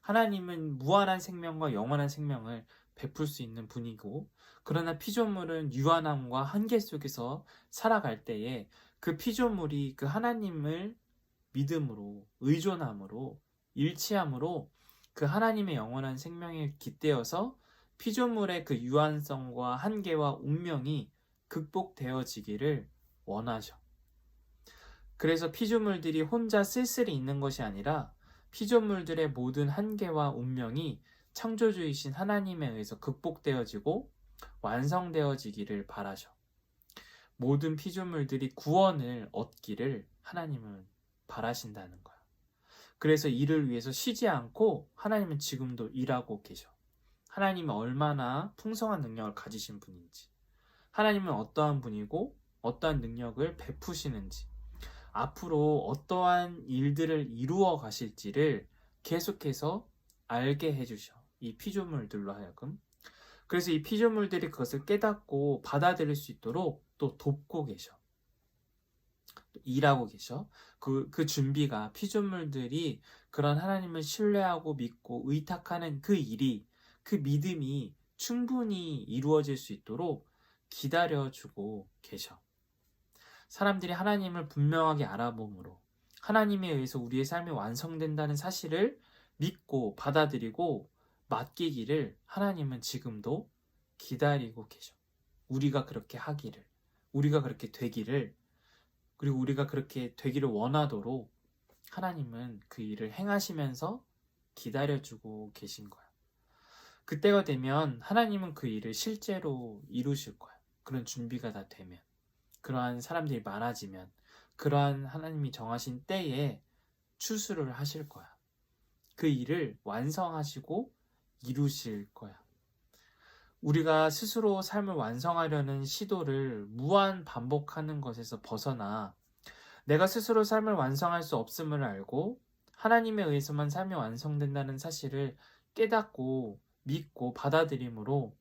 S1: 하나님은 무한한 생명과 영원한 생명을 베풀 수 있는 분이고, 그러나 피조물은 유한함과 한계 속에서 살아갈 때에 그 피조물이 그 하나님을 믿음으로, 의존함으로, 일치함으로 그 하나님의 영원한 생명에 깃대어서 피조물의 그 유한성과 한계와 운명이 극복되어지기를 원하죠. 그래서 피조물들이 혼자 쓸쓸히 있는 것이 아니라 피조물들의 모든 한계와 운명이 창조주이신 하나님에 의해서 극복되어지고 완성되어지기를 바라죠. 모든 피조물들이 구원을 얻기를 하나님은 바라신다는 거야. 그래서 이를 위해서 쉬지 않고 하나님은 지금도 일하고 계셔. 하나님은 얼마나 풍성한 능력을 가지신 분인지, 하나님은 어떠한 분이고 어떠한 능력을 베푸시는지, 앞으로 어떠한 일들을 이루어 가실지를 계속해서 알게 해주셔. 이 피조물들로 하여금. 그래서 이 피조물들이 그것을 깨닫고 받아들일 수 있도록 또 돕고 계셔. 또 일하고 계셔. 그 준비가, 피조물들이 그런 하나님을 신뢰하고 믿고 의탁하는 그 일이, 그 믿음이 충분히 이루어질 수 있도록 기다려주고 계셔. 사람들이 하나님을 분명하게 알아봄으로 하나님에 의해서 우리의 삶이 완성된다는 사실을 믿고 받아들이고 맡기기를 하나님은 지금도 기다리고 계셔. 우리가 그렇게 하기를, 우리가 그렇게 되기를, 그리고 우리가 그렇게 되기를 원하도록 하나님은 그 일을 행하시면서 기다려주고 계신 거야. 그때가 되면 하나님은 그 일을 실제로 이루실 거야. 그런 준비가 다 되면, 그러한 사람들이 많아지면, 그러한 하나님이 정하신 때에 추수를 하실 거야. 그 일을 완성하시고 이루실 거야. 우리가 스스로 삶을 완성하려는 시도를 무한 반복하는 것에서 벗어나 내가 스스로 삶을 완성할 수 없음을 알고 하나님에 의해서만 삶이 완성된다는 사실을 깨닫고 믿고 받아들임으로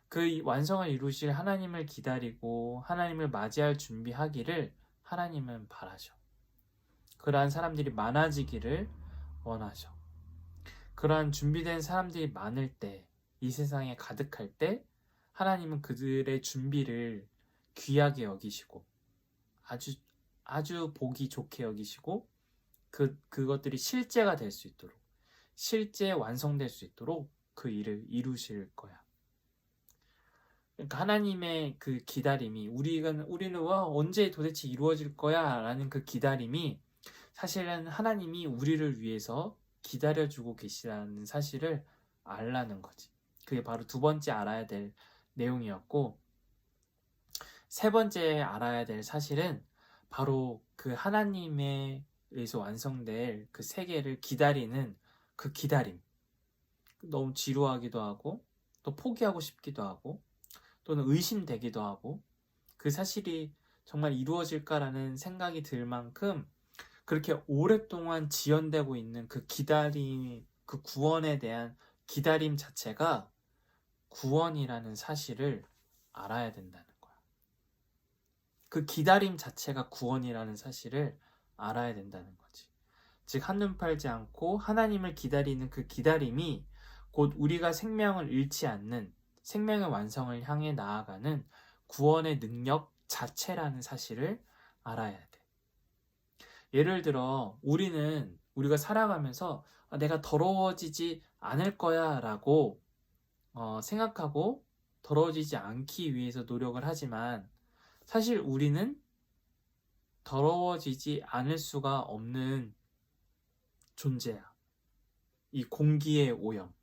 S1: 그 완성을 이루실 하나님을 기다리고 하나님을 맞이할 준비하기를 하나님은 바라셔. 그러한 사람들이 많아지기를 원하셔. 그러한 준비된 사람들이 많을 때, 이 세상에 가득할 때 하나님은 그들의 준비를 귀하게 여기시고 아주 보기 좋게 여기시고 그것들이 실제가 될 수 있도록, 실제 완성될 수 있도록 그 일을 이루실 거야. 그러니까 하나님의 그 기다림이 우리는 와 언제 도대체 이루어질 거야 라는 그 기다림이 사실은 하나님이 우리를 위해서 기다려주고 계시다는 사실을 알라는 거지. 그게 바로 두 번째 알아야 될 내용이었고, 세 번째 알아야 될 사실은 바로 그 하나님에 의해서 완성될 그 세계를 기다리는 그 기다림. 너무 지루하기도 하고 또 포기하고 싶기도 하고 또는 의심되기도 하고 그 사실이 정말 이루어질까라는 생각이 들 만큼 그렇게 오랫동안 지연되고 있는 그 기다림, 그 구원에 대한 기다림 자체가 구원이라는 사실을 알아야 된다는 거야. 그 기다림 자체가 구원이라는 사실을 알아야 된다는 거지. 즉 한눈 팔지 않고 하나님을 기다리는 그 기다림이 곧 우리가 생명을 잃지 않는 생명의 완성을 향해 나아가는 구원의 능력 자체라는 사실을 알아야 돼. 예를 들어 우리가 살아가면서 내가 더러워지지 않을 거야 라고 생각하고 더러워지지 않기 위해서 노력을 하지만 사실 우리는 더러워지지 않을 수가 없는 존재야. 이 공기의 오염,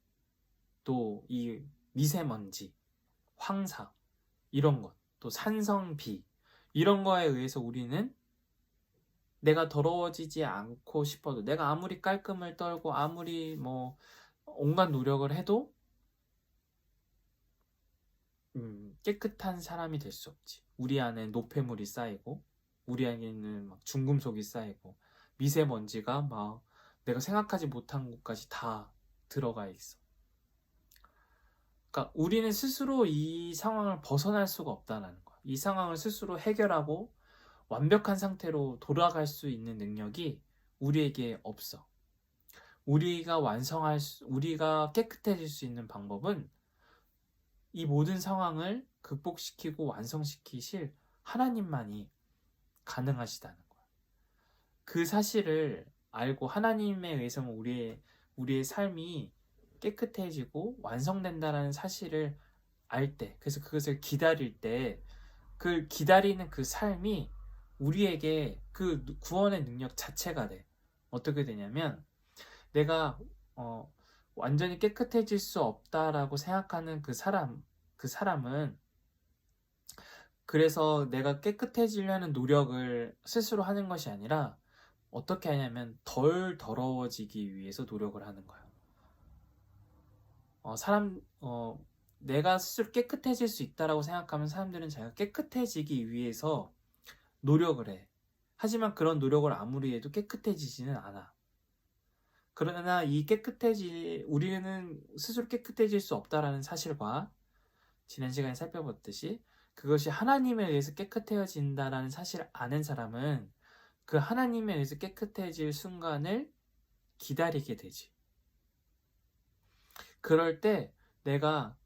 S1: 또 이 미세먼지, 황사, 이런 것, 또 산성비, 이런 거에 의해서 우리는 내가 더러워지지 않고 싶어도 내가 아무리 깔끔을 떨고 아무리 온갖 노력을 해도 깨끗한 사람이 될 수 없지. 우리 안에 노폐물이 쌓이고 우리 안에는 막 중금속이 쌓이고 미세먼지가 막 내가 생각하지 못한 곳까지 다 들어가 있어. 그러니까 우리는 스스로 이 상황을 벗어날 수가 없다는 거야. 이 상황을 스스로 해결하고 완벽한 상태로 돌아갈 수 있는 능력이 우리에게 없어. 우리가 깨끗해질 수 있는 방법은 이 모든 상황을 극복시키고 완성시키실 하나님만이 가능하시다는 거야. 그 사실을 알고 하나님에 의해서는 우리의 삶이 깨끗해지고 완성된다는 사실을 알 때, 그래서 그것을 기다릴 때, 그 기다리는 그 삶이 우리에게 그 구원의 능력 자체가 돼. 어떻게 되냐면 내가 완전히 깨끗해질 수 없다라고 생각하는 그 사람은 그래서 내가 깨끗해지려는 노력을 스스로 하는 것이 아니라 어떻게 하냐면 덜 더러워지기 위해서 노력을 하는 거야. 내가 스스로 깨끗해질 수 있다라고 생각하면 사람들은 자기가 깨끗해지기 위해서 노력을 해. 하지만 그런 노력을 아무리 해도 깨끗해지지는 않아. 그러나 우리는 스스로 깨끗해질 수 없다라는 사실과 지난 시간에 살펴봤듯이 그것이 하나님에 의해서 깨끗해진다라는 사실을 아는 사람은 그 하나님에 의해서 깨끗해질 순간을 기다리게 되지. 그럴 때 내가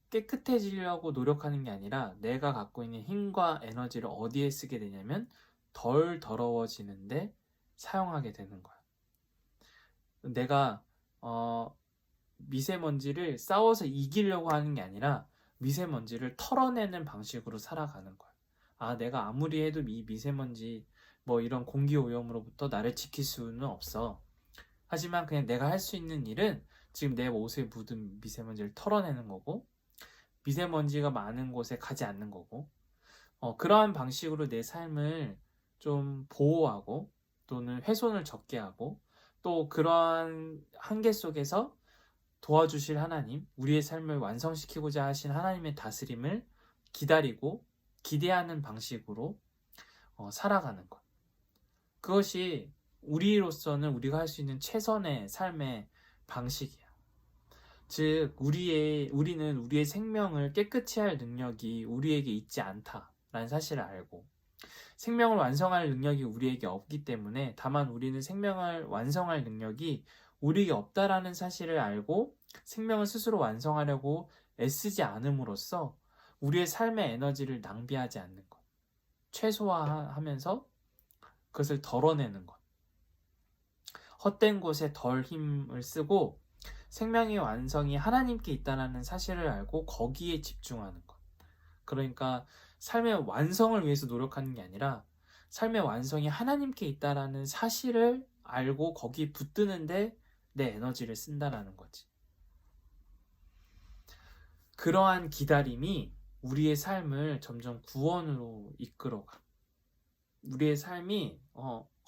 S1: 깨끗해지려고 노력하는 게 아니라 내가 갖고 있는 힘과 에너지를 어디에 쓰게 되냐면 덜 더러워지는데 사용하게 되는 거야. 내가 미세먼지를 싸워서 이기려고 하는 게 아니라 미세먼지를 털어내는 방식으로 살아가는 거야. 내가 아무리 해도 이 미세먼지 이런 공기오염으로부터 나를 지킬 수는 없어. 하지만 그냥 내가 할 수 있는 일은 지금 내 옷에 묻은 미세먼지를 털어내는 거고 미세먼지가 많은 곳에 가지 않는 거고 그러한 방식으로 내 삶을 좀 보호하고 또는 훼손을 적게 하고 또 그러한 한계 속에서 도와주실 하나님, 우리의 삶을 완성시키고자 하신 하나님의 다스림을 기다리고 기대하는 방식으로 살아가는 것. 그것이 우리로서는 우리가 할 수 있는 최선의 삶의 방식이야. 즉, 우리는 우리의 생명을 깨끗이 할 능력이 우리에게 있지 않다라는 사실을 알고, 생명을 완성할 능력이 우리에게 없기 때문에, 다만 우리는 생명을 완성할 능력이 우리에게 없다라는 사실을 알고 생명을 스스로 완성하려고 애쓰지 않음으로써 우리의 삶의 에너지를 낭비하지 않는 것, 최소화하면서 그것을 덜어내는 것, 헛된 곳에 덜 힘을 쓰고 생명의 완성이 하나님께 있다는 사실을 알고 거기에 집중하는 것. 그러니까 삶의 완성을 위해서 노력하는 게 아니라 삶의 완성이 하나님께 있다는 사실을 알고 거기에 붙드는데 내 에너지를 쓴다라는 거지. 그러한 기다림이 우리의 삶을 점점 구원으로 이끌어가. 우리의 삶이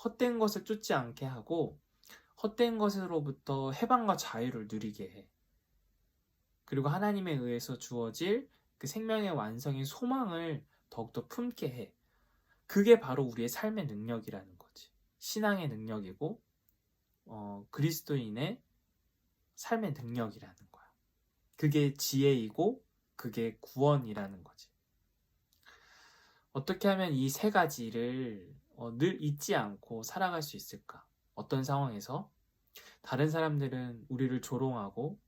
S1: 헛된 것을 쫓지 않게 하고 헛된 것으로부터 해방과 자유를 누리게 해. 그리고 하나님에 의해서 주어질 그 생명의 완성의 소망을 더욱더 품게 해. 그게 바로 우리의 삶의 능력이라는 거지. 신앙의 능력이고 그리스도인의 삶의 능력이라는 거야. 그게 지혜이고 그게 구원이라는 거지. 어떻게 하면 이 세 가지를 늘 잊지 않고 살아갈 수 있을까? 어떤 상황에서? 다른 사람들은 우리를 조롱하고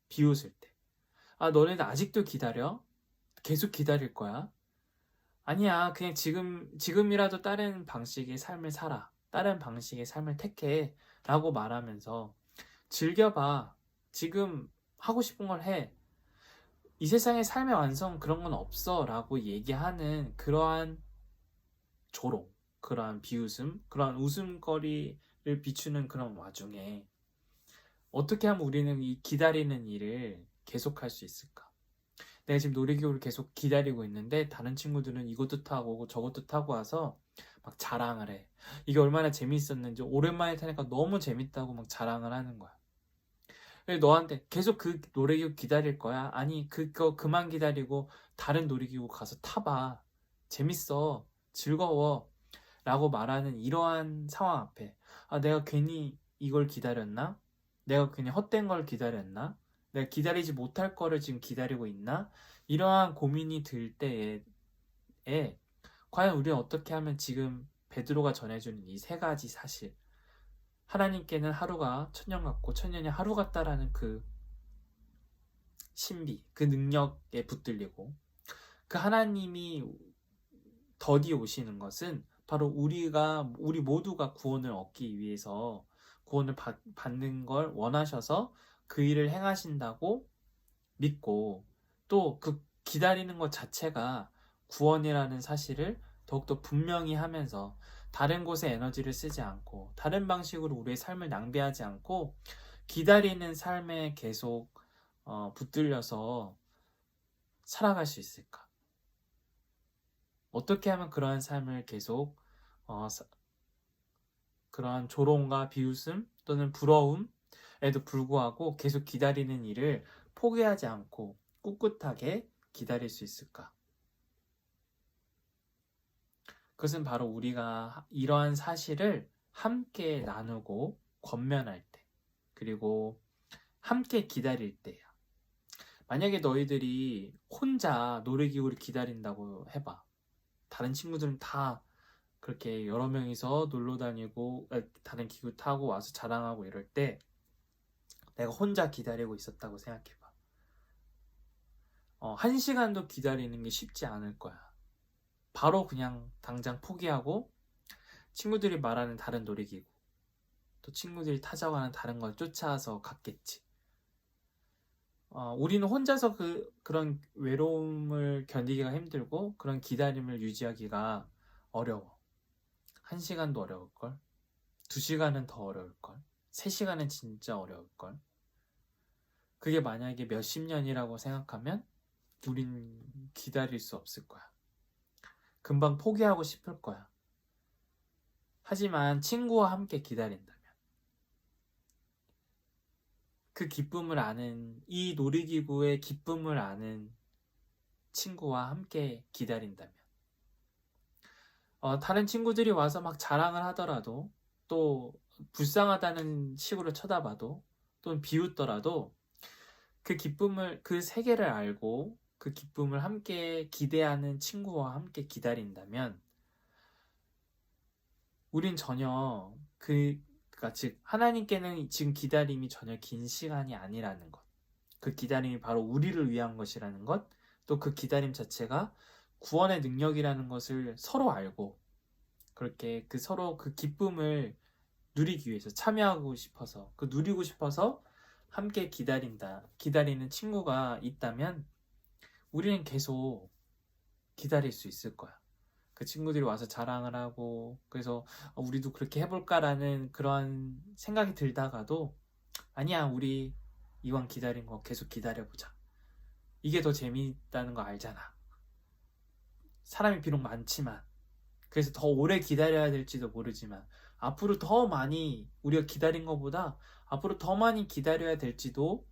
S1: 비웃을 때, 너네들 아직도 기다려? 계속 기다릴 거야? 아니야, 그냥 지금이라도 다른 방식의 삶을 살아. 다른 방식의 삶을 택해. 라고 말하면서 즐겨봐. 지금 하고 싶은 걸 해. 이 세상에 삶의 완성 그런 건 없어. 라고 얘기하는 그러한 조롱, 그러한 비웃음, 그러한 웃음거리를 비추는 그런 와중에 어떻게 하면 우리는 이 기다리는 일을 계속할 수 있을까? 내가 지금 놀이기구를 계속 기다리고 있는데 다른 친구들은 이것도 타고 저것도 타고 와서 막 자랑을 해. 이게 얼마나 재밌었는지 오랜만에 타니까 너무 재밌다고 막 자랑을 하는 거야. 그래서 너한테 계속 그 놀이기구 기다릴 거야? 아니, 그거 그만 기다리고 다른 놀이기구 가서 타봐. 재밌어. 즐거워. 라고 말하는 이러한 상황 앞에 내가 괜히 이걸 기다렸나? 내가 괜히 헛된 걸 기다렸나? 내가 기다리지 못할 거를 지금 기다리고 있나? 이러한 고민이 들 때에 과연 우리는 어떻게 하면 지금 베드로가 전해주는 이 세 가지 사실, 하나님께는 하루가 천년 같고 천년이 하루 같다라는 그 신비, 그 능력에 붙들리고 그 하나님이 더디 오시는 것은 바로 우리 모두가 구원을 얻기 위해서 구원을 받는 걸 원하셔서 그 일을 행하신다고 믿고, 또 그 기다리는 것 자체가 구원이라는 사실을 더욱더 분명히 하면서 다른 곳에 에너지를 쓰지 않고 다른 방식으로 우리의 삶을 낭비하지 않고 기다리는 삶에 계속 붙들려서 살아갈 수 있을까? 어떻게 하면 그러한 삶을 계속 그러한 조롱과 비웃음 또는 부러움에도 불구하고 계속 기다리는 일을 포기하지 않고 꿋꿋하게 기다릴 수 있을까? 그것은 바로 우리가 이러한 사실을 함께 나누고 권면할 때, 그리고 함께 기다릴 때야. 만약에 너희들이 혼자 놀이기구를 기다린다고 해봐. 다른 친구들은 다 그렇게 여러 명이서 놀러 다니고 다른 기구 타고 와서 자랑하고 이럴 때 내가 혼자 기다리고 있었다고 생각해봐. 1시간도 기다리는 게 쉽지 않을 거야. 바로 그냥 당장 포기하고 친구들이 말하는 다른 놀이기구, 또 친구들이 타자고 하는 다른 걸 쫓아서 갔겠지. 우리는 혼자서 그런 외로움을 견디기가 힘들고 그런 기다림을 유지하기가 어려워. 1시간도 어려울걸? 2시간은 더 어려울걸? 3시간은 진짜 어려울걸? 그게 만약에 몇십 년이라고 생각하면 우린 기다릴 수 없을 거야. 금방 포기하고 싶을 거야. 하지만 친구와 함께 기다린다면, 그 기쁨을 아는, 이 놀이기구의 기쁨을 아는 친구와 함께 기다린다면, 다른 친구들이 와서 막 자랑을 하더라도, 또 불쌍하다는 식으로 쳐다봐도 또는 비웃더라도 그 기쁨을, 그 세계를 알고 그 기쁨을 함께 기대하는 친구와 함께 기다린다면 우린 전혀 그러니까 즉 하나님께는 지금 기다림이 전혀 긴 시간이 아니라는 것, 그 기다림이 바로 우리를 위한 것이라는 것, 또 그 기다림 자체가 구원의 능력이라는 것을 서로 알고 그렇게 그 서로 그 기쁨을 누리기 위해서 참여하고 싶어서 그 누리고 싶어서 함께 기다리는 친구가 있다면 우리는 계속 기다릴 수 있을 거야. 그 친구들이 와서 자랑을 하고 그래서 우리도 그렇게 해볼까라는 그러한 생각이 들다가도 아니야, 우리 이왕 기다린 거 계속 기다려보자. 이게 더 재미있다는 거 알잖아. 사람이 비록 많지만 그래서 더 오래 기다려야 될지도 모르지만 앞으로 더 많이 우리가 기다린 것보다 앞으로 더 많이 기다려야 될지도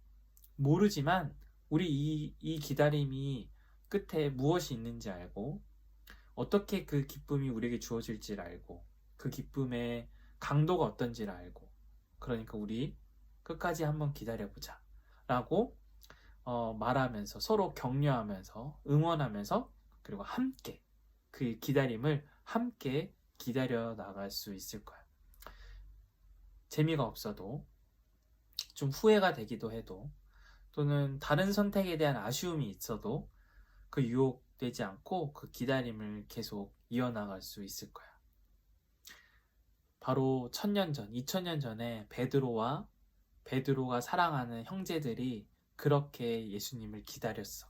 S1: 모르지만 우리 이 기다림이 끝에 무엇이 있는지 알고 어떻게 그 기쁨이 우리에게 주어질지를 알고 그 기쁨의 강도가 어떤지를 알고 그러니까 우리 끝까지 한번 기다려보자 라고 말하면서 서로 격려하면서 응원하면서 그리고 함께 그 기다림을 함께 기다려 나갈 수 있을 거야. 재미가 없어도 좀 후회가 되기도 해도 또는 다른 선택에 대한 아쉬움이 있어도 그 유혹되지 않고 그 기다림을 계속 이어나갈 수 있을 거야. 바로 1000년 전, 2000년 전에 베드로가 사랑하는 형제들이 그렇게 예수님을 기다렸어.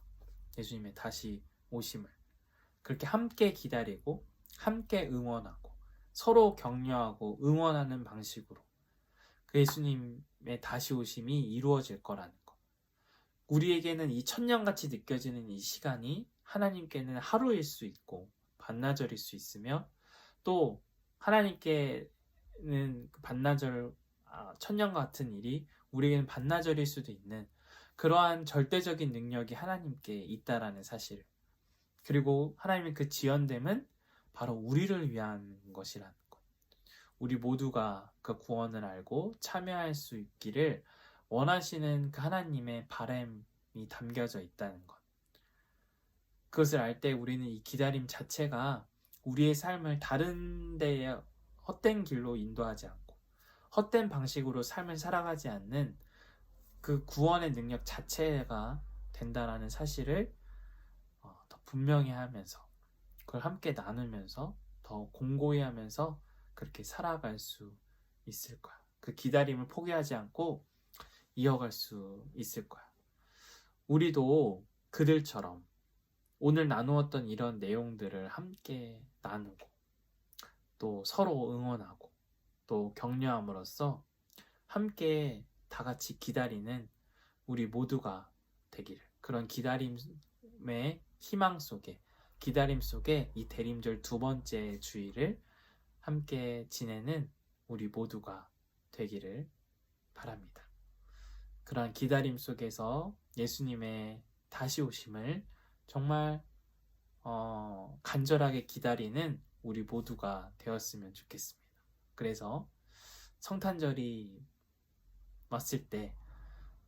S1: 예수님의 다시 오심을. 그렇게 함께 기다리고 함께 응원하고 서로 격려하고 응원하는 방식으로 그 예수님의 다시 오심이 이루어질 거라는 것. 우리에게는 이 천년같이 느껴지는 이 시간이 하나님께는 하루일 수 있고 반나절일 수 있으며 또 하나님께는 그 반나절, 천년 같은 일이 우리에게는 반나절일 수도 있는 그러한 절대적인 능력이 하나님께 있다라는 사실. 그리고 하나님의 그 지연됨은 바로 우리를 위한 것이라는 것. 우리 모두가 그 구원을 알고 참여할 수 있기를 원하시는 그 하나님의 바람이 담겨져 있다는 것. 그것을 알 때 우리는 이 기다림 자체가 우리의 삶을 다른 데에 헛된 길로 인도하지 않고 헛된 방식으로 삶을 살아가지 않는 그 구원의 능력 자체가 된다라는 사실을 더 분명히 하면서 그걸 함께 나누면서 더 공고히 하면서 그렇게 살아갈 수 있을 거야. 그 기다림을 포기하지 않고 이어갈 수 있을 거야. 우리도 그들처럼 오늘 나누었던 이런 내용들을 함께 나누고 또 서로 응원하고 또 격려함으로써 함께 다 같이 기다리는 우리 모두가 되기를, 그런 기다림의 희망 속에 기다림 속에 이 대림절 두 번째 주일을 함께 지내는 우리 모두가 되기를 바랍니다. 그러한 기다림 속에서 예수님의 다시 오심을 정말 간절하게 기다리는 우리 모두가 되었으면 좋겠습니다. 그래서 성탄절이 왔을 때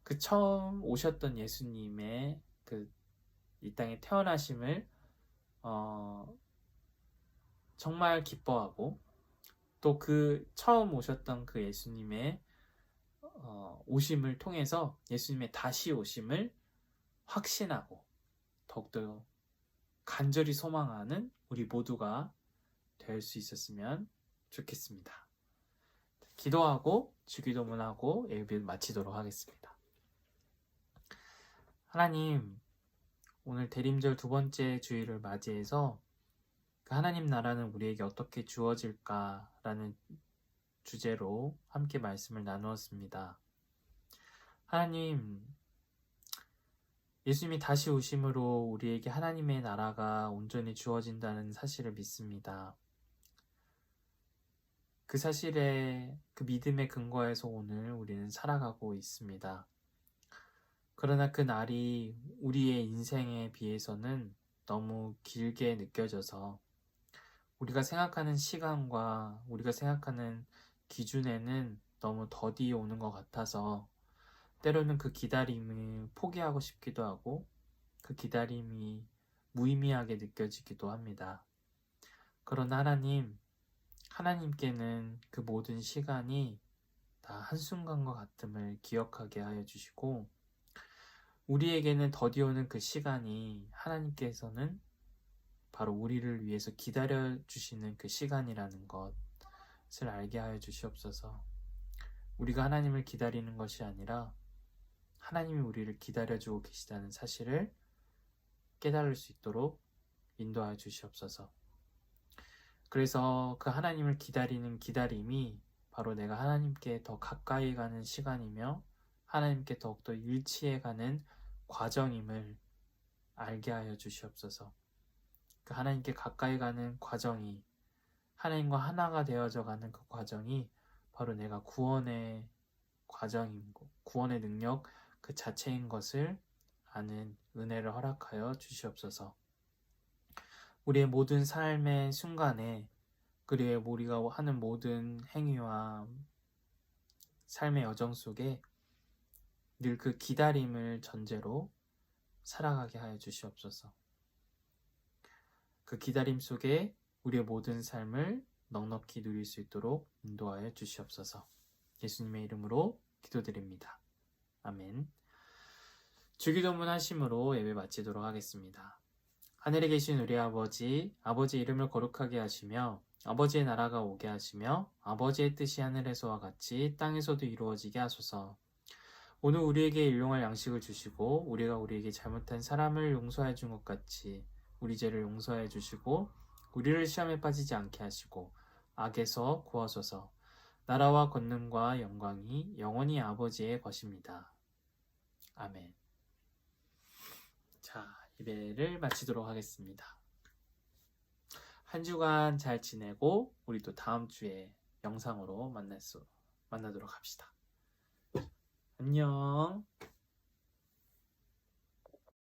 S1: 그 처음 오셨던 예수님의 그 이 땅에 태어나심을 정말 기뻐하고 또 그 처음 오셨던 그 예수님의 오심을 통해서 예수님의 다시 오심을 확신하고 더욱더 간절히 소망하는 우리 모두가 될 수 있었으면 좋겠습니다. 기도하고 주기도문하고 예배를 마치도록 하겠습니다. 하나님, 오늘 대림절 두 번째 주일을 맞이해서 그 하나님 나라는 우리에게 어떻게 주어질까라는 주제로 함께 말씀을 나누었습니다. 하나님, 예수님이 다시 오심으로 우리에게 하나님의 나라가 온전히 주어진다는 사실을 믿습니다. 그 사실에 그 믿음의 근거에서 오늘 우리는 살아가고 있습니다. 그러나 그 날이 우리의 인생에 비해서는 너무 길게 느껴져서 우리가 생각하는 시간과 우리가 생각하는 기준에는 너무 더디 오는 것 같아서 때로는 그 기다림을 포기하고 싶기도 하고 그 기다림이 무의미하게 느껴지기도 합니다. 그러나 하나님께는 그 모든 시간이 다 한순간과 같음을 기억하게 하여 주시고 우리에게는 더디 오는 그 시간이 하나님께서는 바로 우리를 위해서 기다려 주시는 그 시간이라는 것을 알게 하여 주시옵소서. 우리가 하나님을 기다리는 것이 아니라 하나님이 우리를 기다려주고 계시다는 사실을 깨달을 수 있도록 인도하여 주시옵소서. 그래서 그 하나님을 기다리는 기다림이 바로 내가 하나님께 더 가까이 가는 시간이며 하나님께 더욱더 일치해가는 과정임을 알게 하여 주시옵소서. 그 하나님께 가까이 가는 과정이 하나님과 하나가 되어져 가는 그 과정이 바로 내가 구원의 과정이고 구원의 능력 그 자체인 것을 아는 은혜를 허락하여 주시옵소서. 우리의 모든 삶의 순간에 그리고 우리가 하는 모든 행위와 삶의 여정 속에 늘 그 기다림을 전제로 살아가게 하여 주시옵소서. 그 기다림 속에 우리의 모든 삶을 넉넉히 누릴 수 있도록 인도하여 주시옵소서. 예수님의 이름으로 기도드립니다. 아멘. 주기도문 하심으로 예배 마치도록 하겠습니다. 하늘에 계신 우리 아버지, 아버지의 이름을 거룩하게 하시며 아버지의 나라가 오게 하시며 아버지의 뜻이 하늘에서와 같이 땅에서도 이루어지게 하소서. 오늘 우리에게 일용할 양식을 주시고 우리가 우리에게 잘못한 사람을 용서해 준 것 같이 우리 죄를 용서해 주시고 우리를 시험에 빠지지 않게 하시고 악에서 구하소서. 나라와 권능과 영광이 영원히 아버지의 것입니다. 아멘. 자, 예배를 마치도록 하겠습니다. 한 주간 잘 지내고 우리 또 다음 주에 영상으로 만나도록 합시다. 안녕.